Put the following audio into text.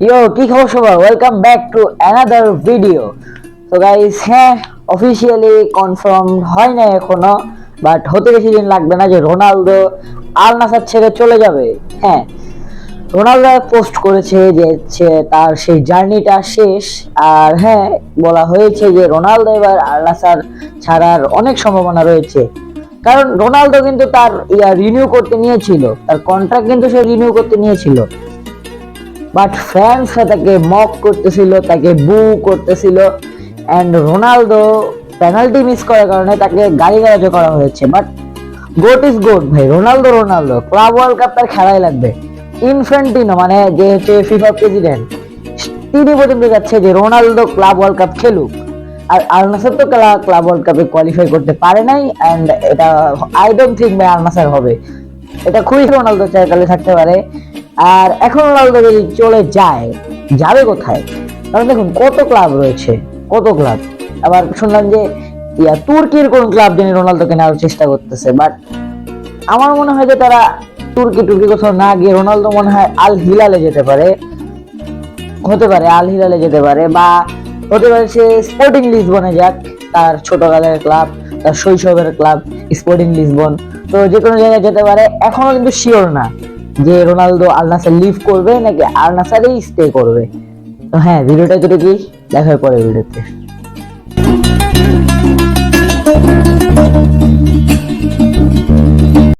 কি খবর সবার, welcome back to another video. তো গাইস, হ্যাঁ, অফিসিয়ালি কনফার্ম হয় না এখনো, বাট হতে বেশি দিন লাগবে না যে রোনালদো আল নাসর ছেড়ে চলে যাবে। হ্যাঁ, রোনালদো পোস্ট করেছে যে তার সেই জার্নিটা শেষ। আর হ্যাঁ, বলা হয়েছে যে রোনালদো এবার আল নাসর ছাড়ার অনেক সম্ভাবনা রয়েছে, কারণ রোনালদো কিন্তু তার রিনিউ করতে নিয়েছিল, তার কন্ট্রাক্ট কিন্তু সে রিনিউ করতে নিয়েছিল। বাট ফ্যান্স তাকে মক করতেছিল, তাকে বু করতেছিল, এন্ড রোনালদো পেনাল্টি মিস করার কারণে তাকে গালিগালাজ করা হয়েছে। বাট গোট ইজ গোট ভাই, Ronaldo Ronaldo club world cup তার খেলাই লাগবে। ইনফ্যান্টিনো মানে যে হচ্ছে ফিফা প্রেসিডেন্ট, তিনি পর্যন্ত যাচ্ছে যে রোনালদো ক্লাব ওয়ার্ল্ড কাপ খেলুক। আর আল নাসর তো ক্লাব ওয়ার্ল্ড কাপে কোয়ালিফাই করতে পারে নাই, এন্ড এটা আই ডোন্ট থিঙ্ক ভাই আল নাসর হবে। এটা খুবই রোনালদো চাইলে থাকতে পারে। আর এখন রোনালদো যদি চলে যায়, যাবে কোথায়? কারণ দেখুন কত ক্লাব রয়েছে, কত ক্লাব। আবার শুনলাম যে তুর্কির কোন ক্লাব জানি রোনালদোকে নেওয়ার চেষ্টা করতেছে। বাট আমার মনে হয় যে তারা তুর্কি কোথাও না গিয়ে রোনালদো মনে হয় আল হিলালে যেতে পারে, হতে পারে আল হিলালে যেতে পারে, বা হতে পারে সে স্পোর্টিং লিসবনে যাক, তার ছোটকালের ক্লাব, তার শৈশবের ক্লাব স্পোর্টিং লিসবন। তো যে কোনো জায়গায় যেতে পারে। এখনো কিন্তু শিওর না যে রোনালদো আল নাসর লিভ করবে নাকি আল নাসরেই স্টে করবে। তো হ্যাঁ, ভিডিওটা কি দেখা হয় পরে ভিডিওতে।